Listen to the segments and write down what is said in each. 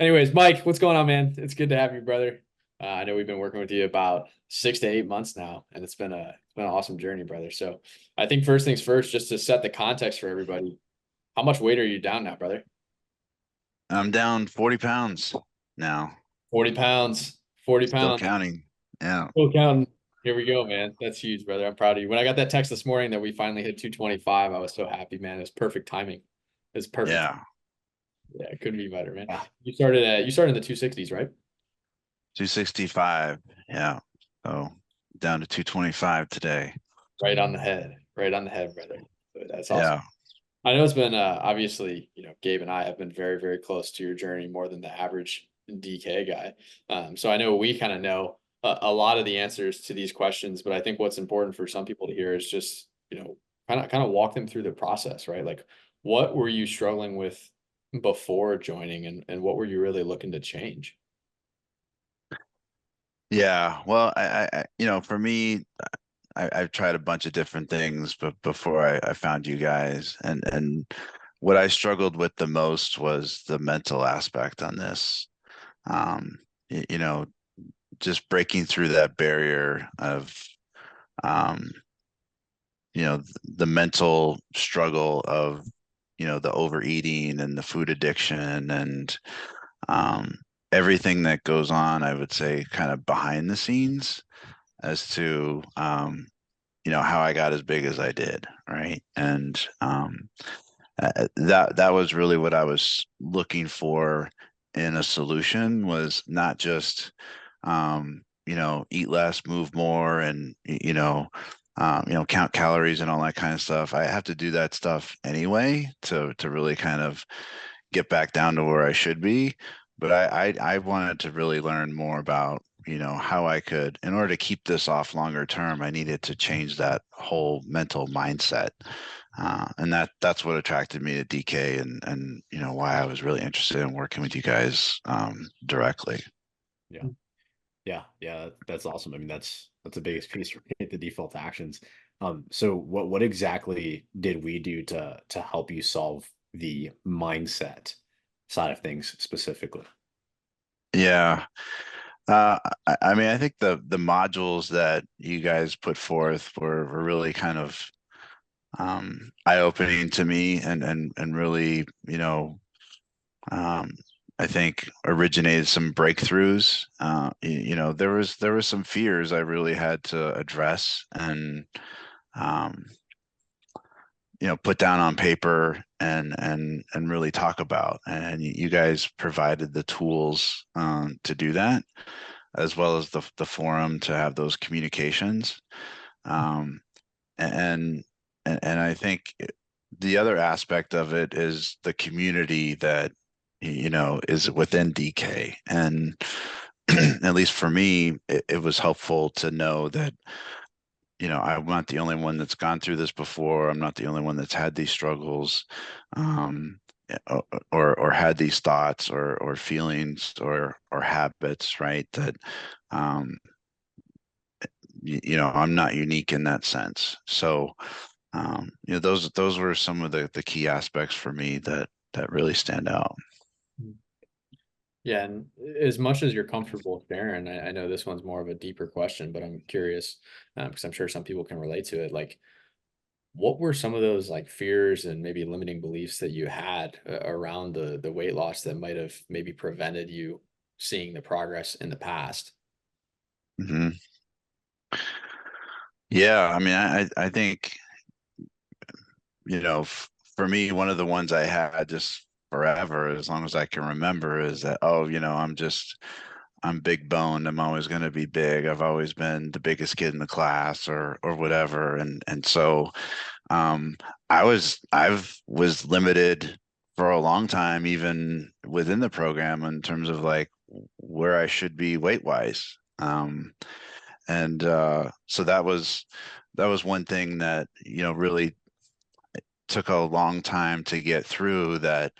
Anyways, Mike, what's going on, man? It's good to have you, brother. I know we've been working with you about 6 to 8 months now, and it's been an awesome journey, brother. So I think first things first, just to set the context for everybody, how much weight are you down now, brother? I'm down 40 pounds now, 40 pounds. 40 still pounds. counting. Yeah. Still counting. Here we go, man. That's huge, brother. I'm proud of you. When I got that text this morning that we finally hit 225, I was so happy, man. It was perfect timing. It was perfect. Yeah. Yeah, it couldn't be better, man. You started in the 260s, right? 265. Yeah. So down to 225 today. Right on the head. Right on the head, brother. That's awesome. Yeah. I know it's been obviously, Gabe and I have been very, very close to your journey more than the average DK guy. So I know we kind of know a lot of the answers to these questions, but I think what's important for some people to hear is just, kind of walk them through the process, right? Like, what were you struggling with before joining, and what were you really looking to change? Yeah. Well, for me, I've tried a bunch of different things, but before I found you guys, and what I struggled with the most was the mental aspect on this. Um, y- you know, just breaking through that barrier of, um, the mental struggle of, the overeating and the food addiction and um, everything that goes on, I would say, kind of behind the scenes as to, how I got as big as I did, right? And that was really what I was looking for in a solution was not just eat less, move more, and count calories and all that kind of stuff. I have to do that stuff anyway to really kind of get back down to where I should be. But I wanted to really learn more about, how I could, in order to keep this off longer term, I needed to change that whole mental mindset. And that's what attracted me to DK and why I was really interested in working with you guys directly. Yeah. Yeah, that's awesome. I mean, that's the biggest piece, right? The default actions. So what exactly did we do to help you solve the mindset side of things specifically? Yeah. I mean, I think the modules that you guys put forth were really kind of eye-opening to me and really, um, I think originated some breakthroughs. There was some fears I really had to address and um, put down on paper and really talk about. And you guys provided the tools to do that, as well as the forum to have those communications. Um, and and I think the other aspect of it is the community that is within DK. And at least for me, it was helpful to know that I'm not the only one that's gone through this before. I'm not the only one that's had these struggles, um, or had these thoughts or feelings or habits, right? That um, I'm not unique in that sense. So those were some of the key aspects for me that really stand out. Yeah, and as much as you're comfortable sharing, I know this one's more of a deeper question, but I'm curious because I'm sure some people can relate to it. Like, what were some of those like fears and maybe limiting beliefs that you had around the weight loss that might have maybe prevented you seeing the progress in the past? Hmm. Yeah, I mean, I think for me, one of the ones I had just forever, as long as I can remember, is that, oh, I'm big boned. I'm always going to be big. I've always been the biggest kid in the class or whatever. And so um, I was limited for a long time, even within the program, in terms of like where I should be weight wise. And so that was one thing that really took a long time to get through. That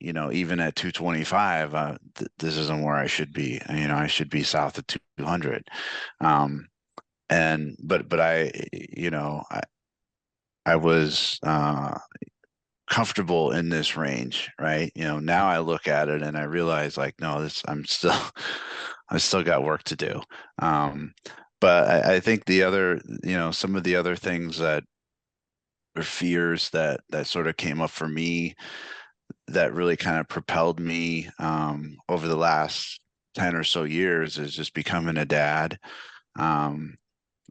even at 225, this isn't where I should be. I should be south of 200. Um, but I was comfortable in this range, right? Now I look at it and I realize like, no, I still got work to do. Um, but I think the other, some of the other things that or fears that sort of came up for me that really kind of propelled me over the last 10 or so years is just becoming a dad. Um,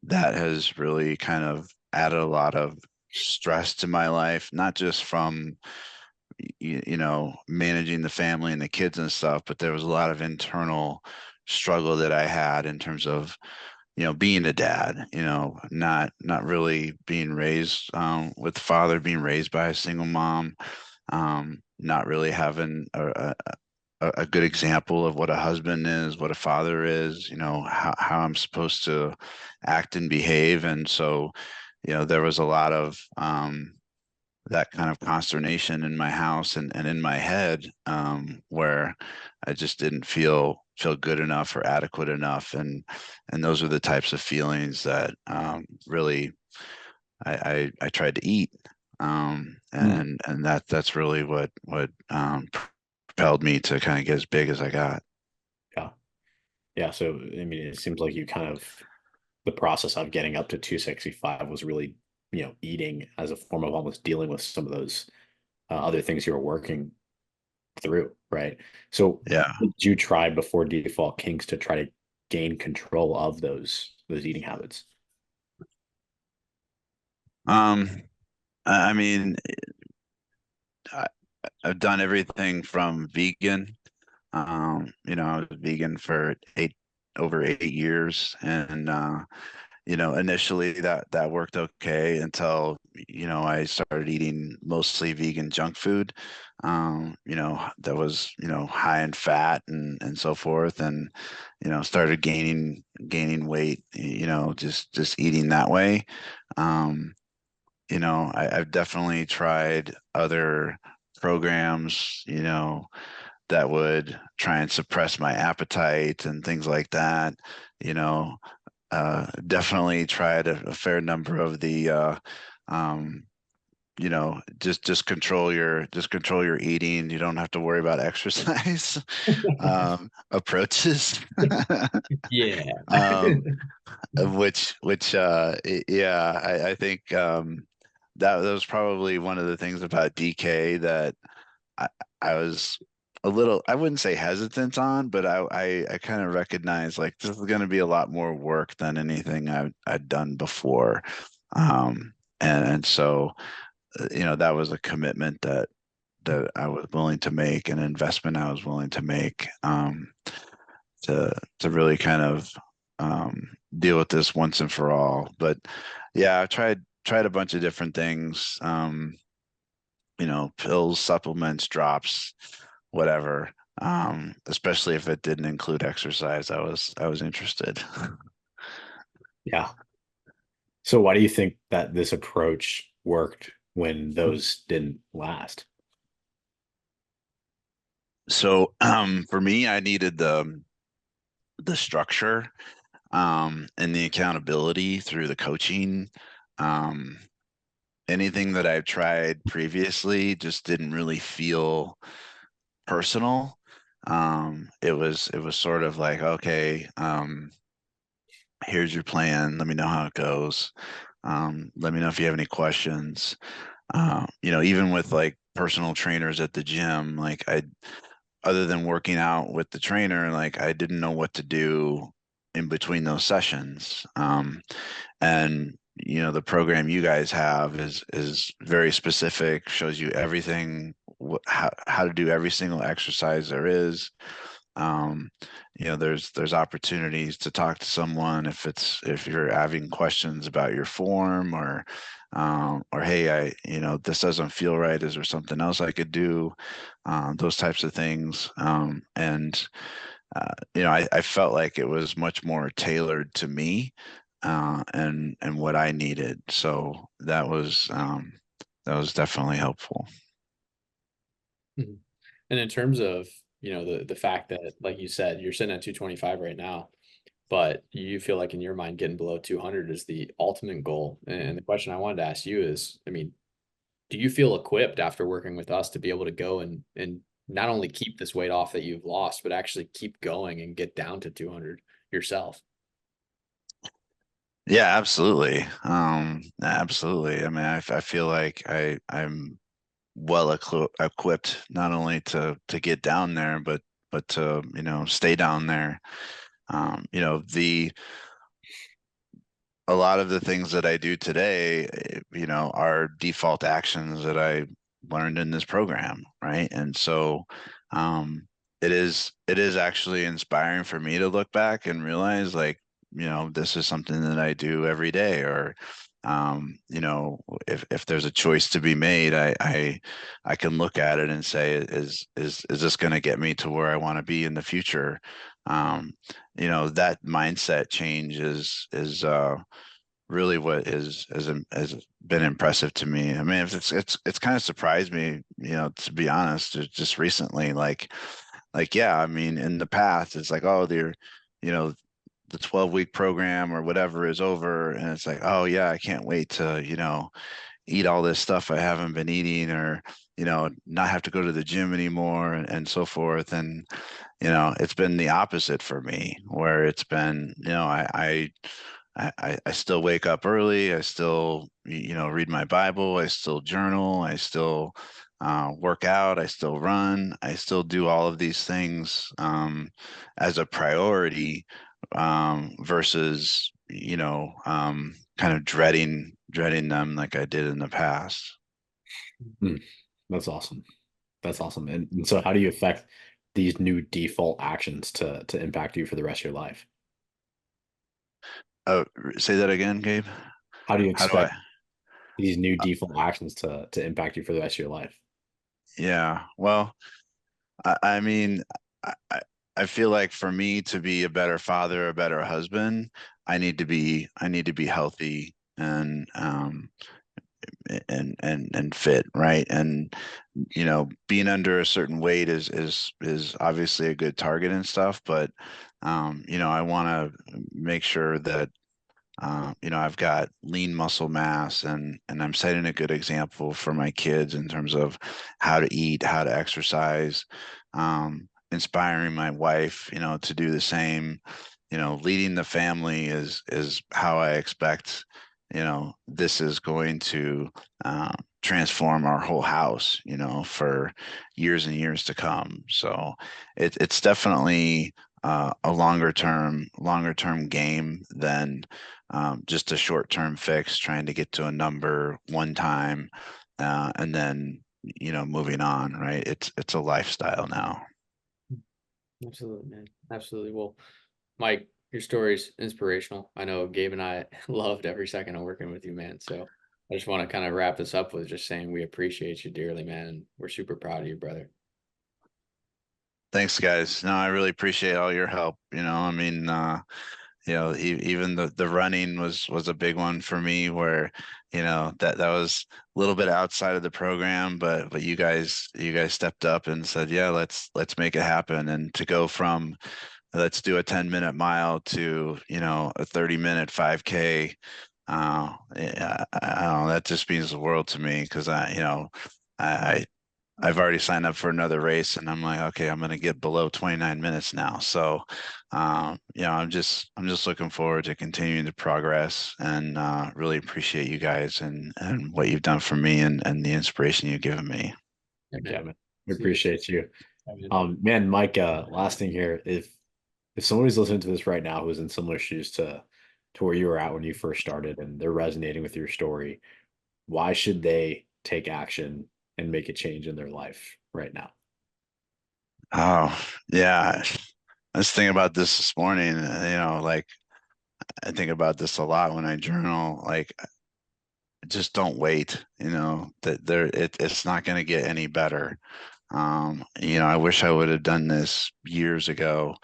that has really kind of added a lot of stress to my life, not just from managing the family and the kids and stuff, but there was a lot of internal struggle that I had in terms of being a dad, not really being raised with the father, being raised by a single mom, not really having a good example of what a husband is, what a father is, how I'm supposed to act and behave. And so, there was a lot of that kind of consternation in my house and in my head, where I just didn't feel good enough or adequate enough. And those are the types of feelings that really I tried to eat. And that's really what propelled me to kind of get as big as I got. Yeah. Yeah. So, I mean, it seems like you kind of, the process of getting up to 265 was really, eating as a form of almost dealing with some of those other things you were working through, right? So, Yeah. did you try before default kinks to try to gain control of those eating habits? Um, I mean, I, I've done everything from vegan. I was vegan for over 8 years, and initially that worked okay until I started eating mostly vegan junk food, that was high in fat and so forth, and started gaining weight, just eating that way. Um, I've definitely tried other programs, that would try and suppress my appetite and things like that. You know, Definitely tried a fair number of the um, just control your eating. You don't have to worry about exercise approaches. Yeah. um, yeah, I think that was probably one of the things about DK that I, I was a little, I wouldn't say hesitant on, but I kind of recognized like this is going to be a lot more work than anything I'd done before. And so, that was a commitment that I was willing to make, an investment I was willing to make, to really kind of deal with this once and for all. But yeah, I tried a bunch of different things. Pills, supplements, drops, whatever. Especially if it didn't include exercise, I was interested. Yeah. So, why do you think that this approach worked when those didn't last? So for me, I needed the structure and the accountability through the coaching. Um, Anything that I've tried previously just didn't really feel personal. It was sort of like, okay, here's your plan. Let me know how it goes. Let me know if you have any questions. Even with like personal trainers at the gym, like other than working out with the trainer, like I didn't know what to do in between those sessions. And the program you guys have is very specific, shows you everything, how to do every single exercise there is. um, there's opportunities to talk to someone if you're having questions about your form, or hey, this doesn't feel right, is there something else I could do, those types of things. And I felt like it was much more tailored to me, and what I needed. So that was definitely helpful. Mhm. And in terms of, the fact that, like you said, you're sitting at 225 right now, but you feel like in your mind getting below 200 is the ultimate goal. And the question I wanted to ask you is, I mean, do you feel equipped after working with us to be able to go and not only keep this weight off that you've lost, but actually keep going and get down to 200 yourself? Yeah, absolutely. Absolutely. I mean, I feel like I'm well equipped not only to get down there, but to, stay down there. The a lot of the things that I do today, are default actions that I learned in this program, right? And so, um, it is actually inspiring for me to look back and realize, like, this is something that I do every day, or, if there's a choice to be made, I can look at it and say, is this going to get me to where I want to be in the future? That mindset change is really what has been impressive to me. I mean, it's kind of surprised me, to be honest, just recently, yeah, I mean, in the past, it's like, oh, you know, the 12-week program or whatever is over, and it's like, oh yeah, I can't wait to, eat all this stuff I haven't been eating, or, not have to go to the gym anymore, and so forth. And it's been the opposite for me, where it's been, I still wake up early. I still, read my Bible. I still journal. I still work out. I still run. I still do all of these things as a priority, versus, kind of dreading them like I did in the past. Mm, that's awesome. That's awesome. And so how do you affect these new default actions to impact you for the rest of your life? Oh, say that again, Gabe. How do you How do I? expect these new default actions to impact you for the rest of your life? Yeah. Well, I mean, I, I I feel like for me to be a better father, a better husband, I need to be healthy and fit, right? And being under a certain weight is obviously a good target and stuff, but I want to make sure that I've got lean muscle mass, and I'm setting a good example for my kids in terms of how to eat, how to exercise, inspiring my wife, to do the same. Leading the family is how I expect, this is going to transform our whole house, for years and years to come. So it's definitely a longer term game than just a short-term fix, trying to get to a number one time, and then moving on. Right? It's a lifestyle now. Absolutely, man. Absolutely. Well, Mike, your story's inspirational. I know Gabe and I loved every second of working with you, man. So I just want to kind of wrap this up with just saying we appreciate you dearly, man. And we're super proud of you, brother. Thanks, guys. No, I really appreciate all your help. I mean, even the running was a big one for me, where that was a little bit outside of the program, but you guys stepped up and said, yeah, let's make it happen. And to go from, let's do a 10-minute mile to a 30-minute 5K, yeah, I don't know, that just means the world to me, because I I've already signed up for another race, and I'm like, okay, I'm going to get below 29 minutes now. So, I'm just looking forward to continuing to progress, and really appreciate you guys and what you've done for me, and the inspiration you've given me. Yeah, Yeah, man. man. We See you. appreciate you. Bye, man. Man, Mike, last thing here, if somebody's listening to this right now who's in similar shoes to where you were at when you first started and they're resonating with your story, why should they take action and make a change in their life right now? Oh, yeah. I was thinking about this morning. Like, I think about this a lot when I journal. Like, just don't wait. That it's not going to get any better. I wish I would have done this years ago.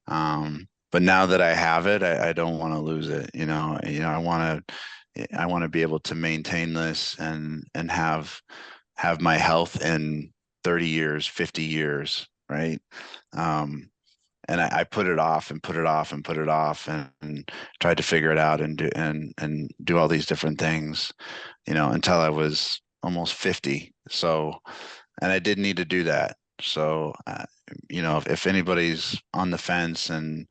But now that I have it, I don't want to lose it. I want to be able to maintain this, and have my health in 30 years, 50 years, right? And I put it off and put it off and put it off, and tried to figure it out, and do all these different things, until I was almost 50. So, and I didn't need to do that. So, you know, if anybody's on the fence and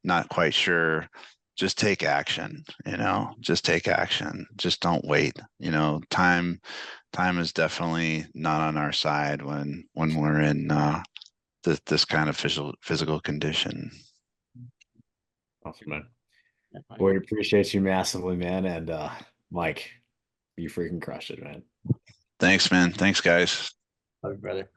not quite sure, just take action, you know, just take action. Just don't wait. You know, time is definitely not on our side when we're in this kind of physical condition. Awesome, man. Yeah, Mike. We appreciate you massively, man. And Mike, you freaking crushed it, man. Thanks, man. Thanks, guys. Love you, brother.